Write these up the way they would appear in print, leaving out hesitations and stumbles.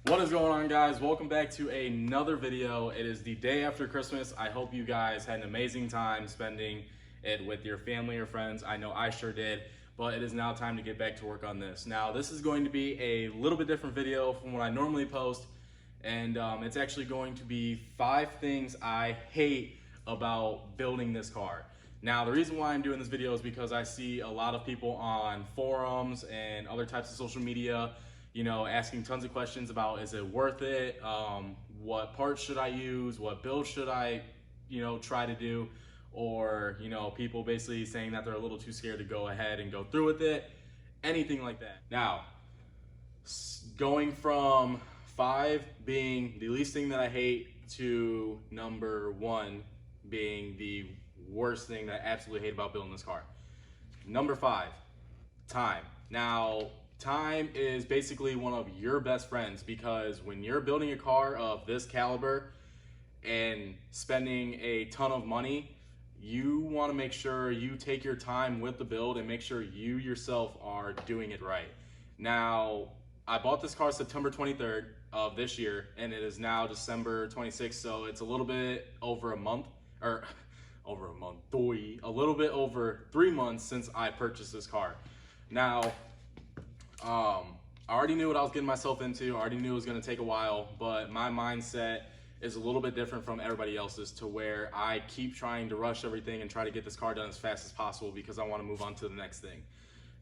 What is going on, guys? Welcome back to another video. It is the day after Christmas. I hope you guys had an amazing time spending it with your family or friends. I know I sure did, but it is now time to get back to work on this. Now, this is going to be a little bit different video from what I normally post, and it's actually going to be 5 things I hate about building this car. Now, the reason why I'm doing this video is because I see a lot of people on forums and other types of social media, asking tons of questions about, is it worth it? What parts should I use? What build should I, try to do? Or, people basically saying that they're a little too scared to go ahead and go through with it. Anything like that. Now, going from 5 being the least thing that I hate to number 1 being the worst thing that I absolutely hate about building this car. Number 5, time. Now, time is basically one of your best friends, because when you're building a car of this caliber and spending a ton of money, you want to make sure you take your time with the build and make sure you yourself are doing it right. Now, I bought this car September 23rd of this year, and it is now December 26th, so it's a little bit over a month, or a little bit over 3 months since I purchased this car. Now, I already knew what I was getting myself into. I already knew it was going to take a while, but my mindset is a little bit different from everybody else's, to where I keep trying to rush everything and try to get this car done as fast as possible because I want to move on to the next thing.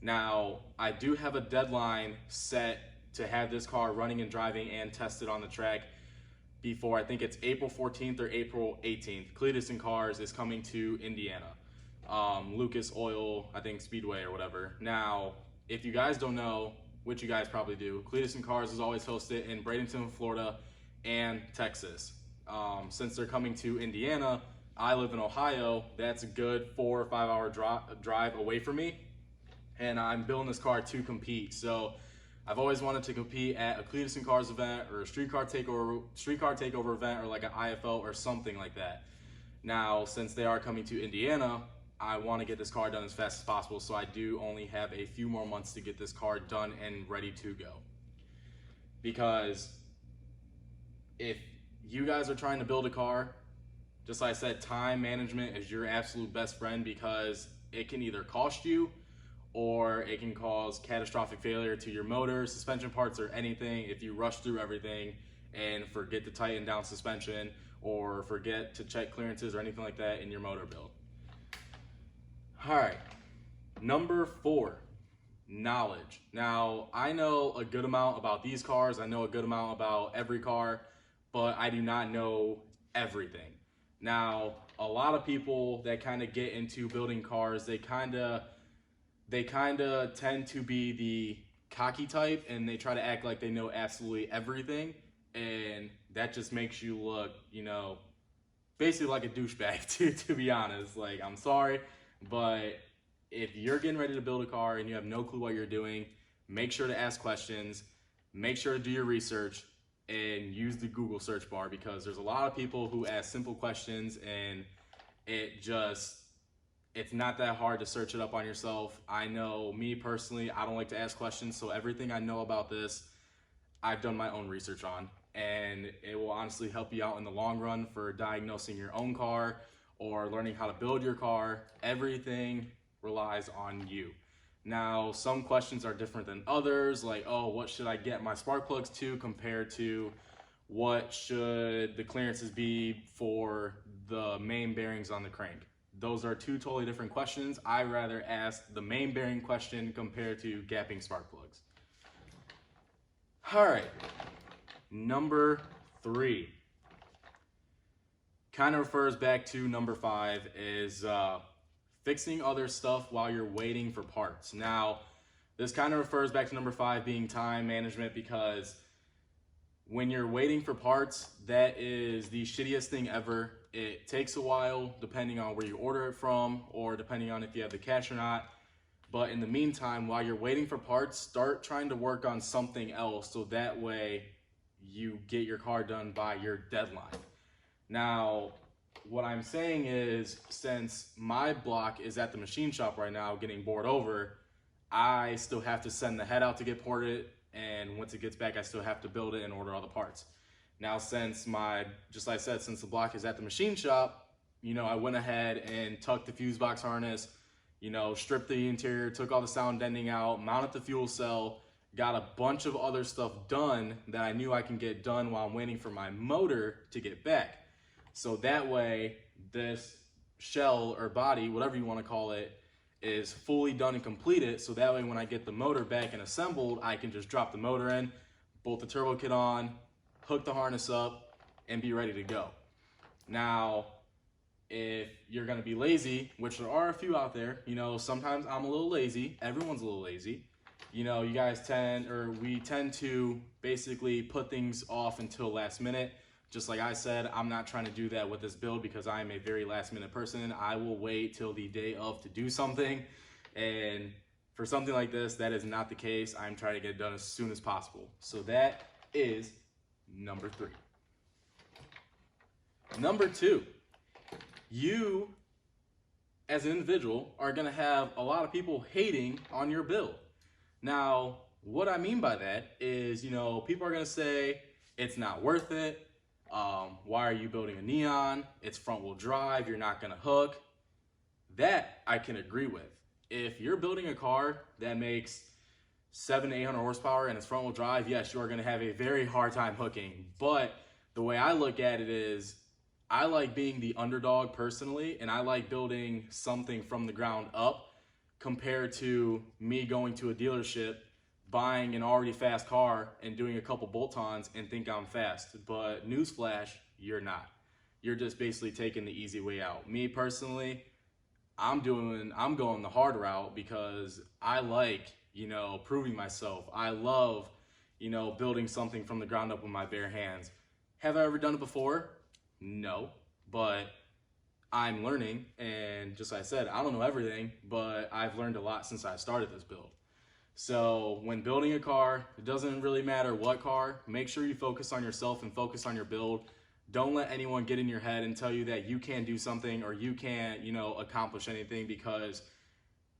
Now, I do have a deadline set to have this car running and driving and tested on the track before, I think it's April 14th or April 18th. Cletus and Cars is coming to Indiana. Lucas Oil, I think Speedway or whatever. Now, if you guys don't know, which you guys probably do, Cletus and Cars is always hosted in Bradenton, Florida and Texas. Since they're coming to Indiana, I live in Ohio. That's a good 4 or 5 hour drive away from me, and I'm building this car to compete. So I've always wanted to compete at a Cletus and Cars event or a street car takeover event, or like an IFL or something like that. Now, since they are coming to Indiana, I want to get this car done as fast as possible, so I do only have a few more months to get this car done and ready to go. Because if you guys are trying to build a car, just like I said, time management is your absolute best friend, because it can either cost you or it can cause catastrophic failure to your motor, suspension parts, or anything if you rush through everything and forget to tighten down suspension or forget to check clearances or anything like that in your motor build. All right, number 4, knowledge. Now, I know a good amount about these cars. I know a good amount about every car, but I do not know everything. Now, a lot of people that kind of get into building cars, they kind of tend to be the cocky type, and they try to act like they know absolutely everything, and that just makes you look, basically like a douchebag, to be honest. Like, I'm sorry, but if you're getting ready to build a car and you have no clue what you're doing, make sure to ask questions, make sure to do your research, and use the Google search bar, because there's a lot of people who ask simple questions and it's not that hard to search it up on yourself. I know, me personally, I don't like to ask questions, so everything I know about this, I've done my own research on, and it will honestly help you out in the long run for diagnosing your own car or learning how to build your car. Everything relies on you. Now, some questions are different than others, like, oh, what should I get my spark plugs to compared to what should the clearances be for the main bearings on the crank. Those are 2 totally different questions. I rather ask the main bearing question compared to gapping spark plugs. All right, number 3. Kind of refers back to number 5, is fixing other stuff while you're waiting for parts. Now, this kind of refers back to number 5 being time management, because when you're waiting for parts, that is the shittiest thing ever. It takes a while depending on where you order it from, or depending on if you have the cash or not. But in the meantime, while you're waiting for parts, start trying to work on something else, so that way you get your car done by your deadline. Now, what I'm saying is, since my block is at the machine shop right now getting bored over, I still have to send the head out to get ported, and once it gets back, I still have to build it and order all the parts. Now, since just like I said, since the block is at the machine shop, you know, I went ahead and tucked the fuse box harness, you know, stripped the interior, took all the sound deadening out, mounted the fuel cell, got a bunch of other stuff done that I knew I can get done while I'm waiting for my motor to get back. So that way, this shell or body, whatever you want to call it, is fully done and completed. So that way, when I get the motor back and assembled, I can just drop the motor in, bolt the turbo kit on, hook the harness up, and be ready to go. Now, if you're gonna be lazy, which there are a few out there, you know, sometimes I'm a little lazy, everyone's a little lazy. You know, we tend to basically put things off until last minute. Just like I said, I'm not trying to do that with this build because I am a very last minute person. I will wait till the day of to do something. And for something like this, that is not the case. I'm trying to get it done as soon as possible. So that is number 3. Number 2, you as an individual are gonna have a lot of people hating on your build. Now, what I mean by that is, you know, people are gonna say, it's not worth it. Why are you building a Neon? It's front wheel drive, you're not gonna hook. That I can agree with. If you're building a car that makes 700 to 800 horsepower and it's front wheel drive, yes, you are gonna have a very hard time hooking. But the way I look at it is, I like being the underdog personally, and I like building something from the ground up compared to me going to a dealership, buying an already fast car and doing a couple bolt-ons and think I'm fast. But newsflash, you're not. You're just basically taking the easy way out. Me personally, I'm going the hard route because I like, you know, proving myself. I love, you know, building something from the ground up with my bare hands. Have I ever done it before? No, but I'm learning, and just like I said, I don't know everything, but I've learned a lot since I started this build. So when building a car, it doesn't really matter what car, make sure you focus on yourself and focus on your build. Don't let anyone get in your head and tell you that you can't do something or you can't, you know, accomplish anything, because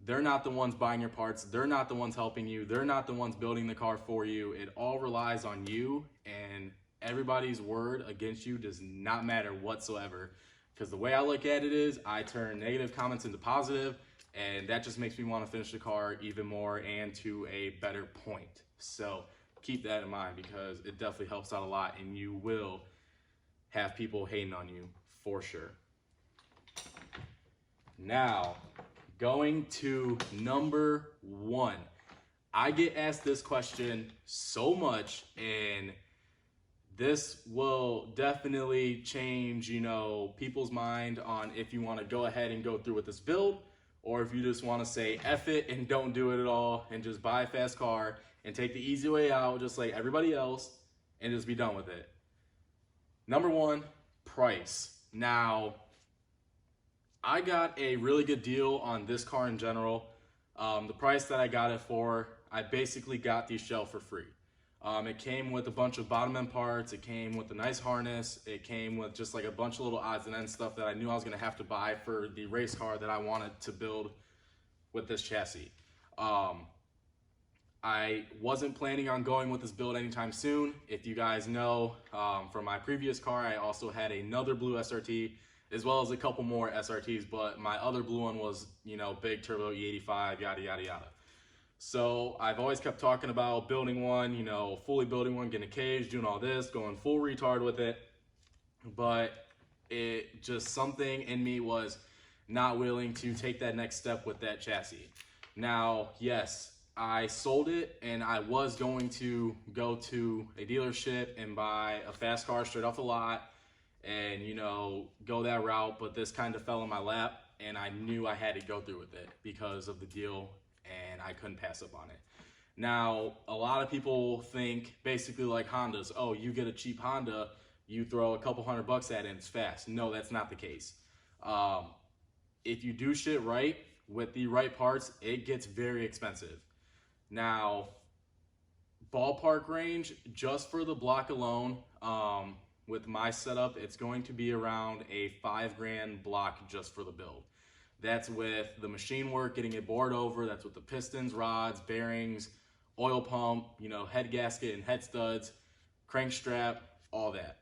they're not the ones buying your parts. They're not the ones helping you. They're not the ones building the car for you. It all relies on you, and everybody's word against you does not matter whatsoever. Because the way I look at it is, I turn negative comments into positive, and that just makes me want to finish the car even more and to a better point. So keep that in mind, because it definitely helps out a lot, and you will have people hating on you for sure. Now, going to number 1. I get asked this question so much, and this will definitely change, you know, people's mind on if you want to go ahead and go through with this build, or if you just want to say F it and don't do it at all and just buy a fast car and take the easy way out just like everybody else and just be done with it. Number 1, price. Now, I got a really good deal on this car in general. The price that I got it for, I basically got the shell for free. It came with a bunch of bottom end parts, it came with a nice harness, it came with just like a bunch of little odds and ends stuff that I knew I was gonna have to buy for the race car that I wanted to build with this chassis. I wasn't planning on going with this build anytime soon. If you guys know, from my previous car, I also had another blue SRT, as well as a couple more SRTs, but my other blue one was, you know, big turbo E85, yada, yada, yada. So I've always kept talking about building one, you know, fully building one, getting a cage, doing all this, going full retard with it. But it just, something in me was not willing to take that next step with that chassis. Now, yes, I sold it, and I was going to go to a dealership and buy a fast car straight off the lot and, you know, go that route, but this kind of fell in my lap, and I knew I had to go through with it because of the deal, and I couldn't pass up on it. Now, a lot of people think basically like Hondas, oh, you get a cheap Honda, you throw a couple $100 at it and it's fast. No, that's not the case. If you do shit right with the right parts, it gets very expensive. Now, ballpark range, just for the block alone, with my setup, it's going to be around a $5,000 block just for the build. That's with the machine work, getting it bored over, that's with the pistons, rods, bearings, oil pump, you know, head gasket and head studs, crank strap, all that,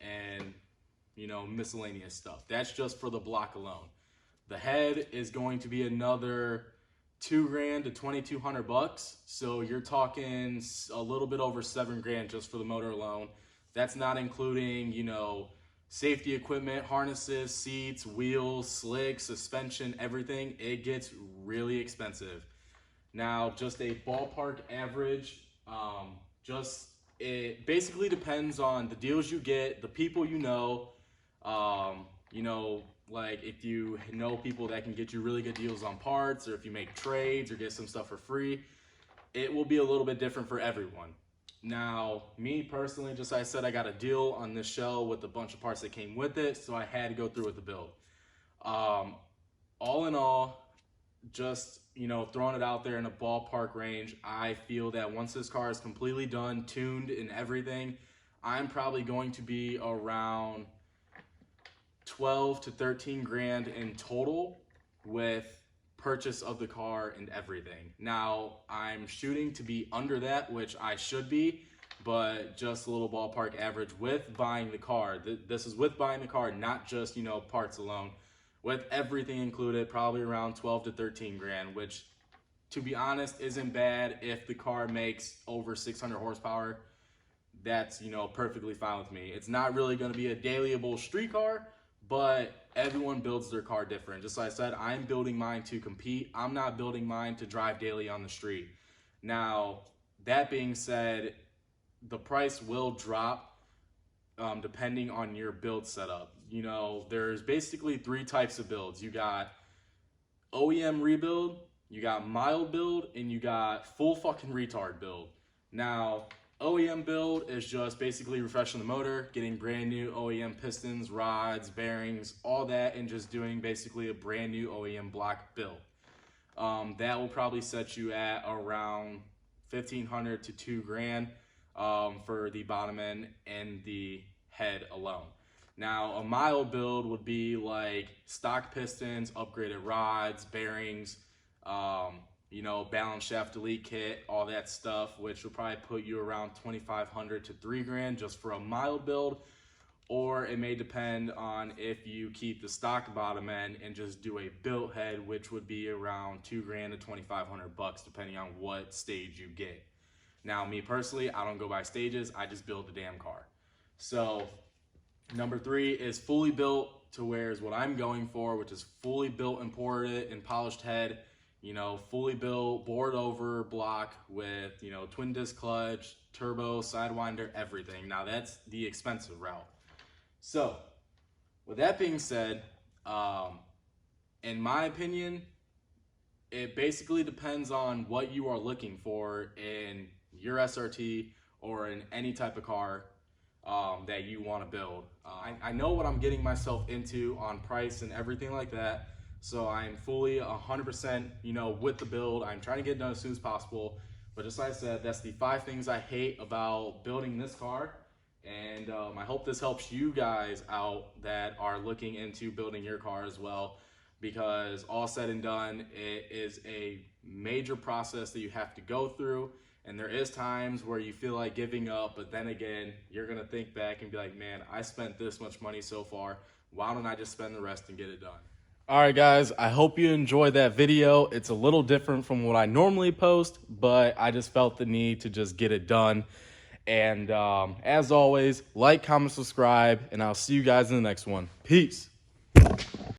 and you know, miscellaneous stuff. That's just for the block alone. The head is going to be another $2,000 to $2,200. So you're talking a little bit over $7,000 just for the motor alone. That's not including, you know, safety equipment, harnesses, seats, wheels, slicks, suspension, everything. It gets really expensive. Now, just a ballpark average, it basically depends on the deals you get, the people you know, like if you know people that can get you really good deals on parts, or if you make trades or get some stuff for free, it will be a little bit different for everyone. Now, me personally, just like I said, I got a deal on this shell with a bunch of parts that came with it, so I had to go through with the build. All in all, just, you know, throwing it out there in a ballpark range, I feel that once this car is completely done, tuned and everything, I'm probably going to be around 12 to 13 grand in total with purchase of the car and everything. Now, I'm shooting to be under that, which I should be, but just a little ballpark average with buying the car. This is with buying the car, not just, you know, parts alone. With everything included, probably around 12 to 13 grand, which, to be honest, isn't bad. If the car makes over 600 horsepower, that's, you know, perfectly fine with me. It's not really going to be a dailyable street car, but everyone builds their car different. Just like I said, I'm building mine to compete. I'm not building mine to drive daily on the street. Now, that being said, the price will drop depending on your build setup. You know, there's basically 3 types of builds. You got OEM rebuild, you got mild build, and you got full fucking retard build. Now, OEM build is just basically refreshing the motor, getting brand new OEM pistons, rods, bearings, all that, and just doing basically a brand new OEM block build. That will probably set you at around $1,500 to $2,000 for the bottom end and the head alone. Now, a mild build would be like stock pistons, upgraded rods, bearings, you know, balance shaft delete kit, all that stuff, which will probably put you around $2,500 to $3,000 just for a mild build. Or it may depend on if you keep the stock bottom end and just do a built head, which would be around $2,000 to $2,500 depending on what stage you get. Now, me personally, I don't go by stages. I just build the damn car. So number 3 is fully built, to where is what I'm going for, which is fully built, imported, and polished head. You know, fully built, bored over block with, you know, twin disc clutch, turbo, sidewinder, everything. Now, that's the expensive route. So, with that being said, in my opinion, it basically depends on what you are looking for in your SRT or in any type of car that you want to build. I know what I'm getting myself into on price and everything like that. So I'm fully 100%, you know, with the build. I'm trying to get it done as soon as possible. But just like I said, that's the 5 things I hate about building this car. And I hope this helps you guys out that are looking into building your car as well. Because all said and done, it is a major process that you have to go through. And there is times where you feel like giving up, but then again, you're gonna think back and be like, man, I spent this much money so far. Why don't I just spend the rest and get it done? All right, guys, I hope you enjoyed that video. It's a little different from what I normally post, but I just felt the need to just get it done. And as always, like, comment, subscribe, and I'll see you guys in the next one. Peace.